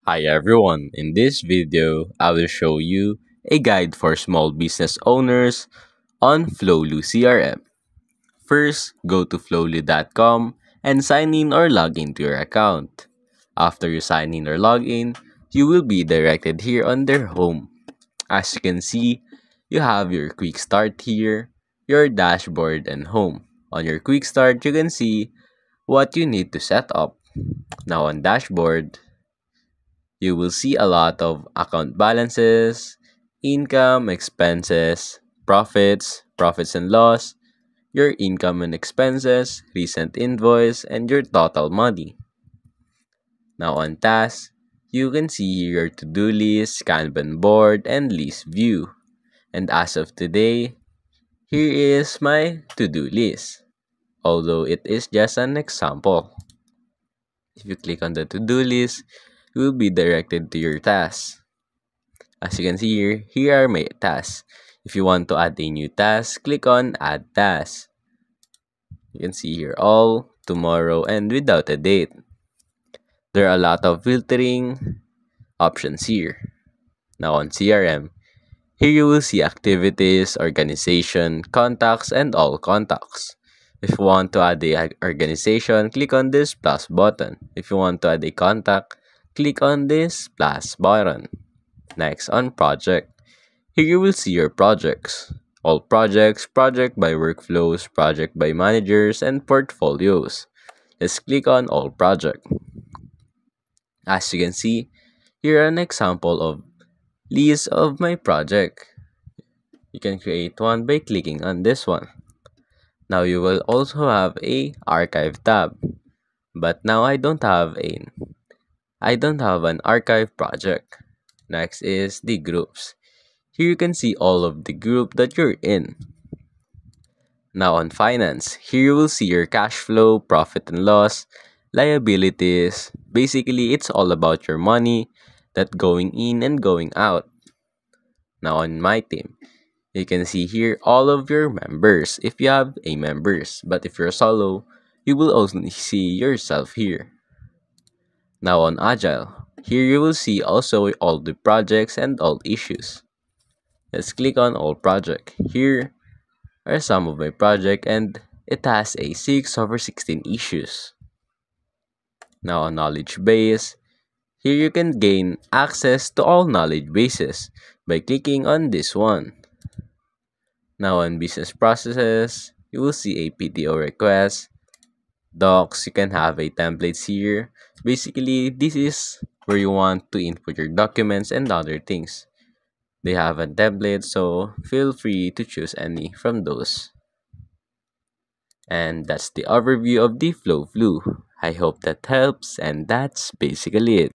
Hi everyone, in this video, I will show you a guide for small business owners on Flowlu CRM. First, go to flowlu.com and sign in or log into your account. After you sign in or log in, you will be directed here on their home. As you can see, you have your quick start here, your dashboard and home. On your quick start, you can see what you need to set up. Now on dashboard, you will see a lot of account balances, income, expenses, profits and loss, your income and expenses, recent invoice, and your total money. Now on tasks, you can see your to-do list, Kanban board, and list view. And as of today, here is my to-do list, although it is just an example. If you click on the to-do list, you will be directed to your tasks. As you can see here are my tasks. If you want to add a new task, click on Add Task. You can see here all, tomorrow, and without a date. There are a lot of filtering options here. Now on CRM, here you will see activities, organization, contacts, and all contacts. If you want to add a organization, click on this plus button. If you want to add a contact, click on this plus button. Next, on project. Here you will see your projects. All projects, project by workflows, project by managers, and portfolios. Let's click on all project. As you can see, here are an example of list of my project. You can create one by clicking on this one. Now you will also have a archive tab. But now I don't have an archive project. Next is the groups. Here you can see all of the group that you're in. Now on finance, here you will see your cash flow, profit and loss, liabilities. Basically, it's all about your money that going in and going out. Now on my team, you can see here all of your members if you have a members. But if you're solo, you will only see yourself here. Now on Agile, here you will see also all the projects and all issues. Let's click on all project. Here are some of my project and it has a 6/16 issues. Now on knowledge base, here you can gain access to all knowledge bases by clicking on this one. Now on business processes, you will see a PTO request, docs, you can have a templates here. Basically, this is where you want to input your documents and other things. They have a template, so feel free to choose any from those. And that's the overview of the Flowlu. I hope that helps, and that's basically it.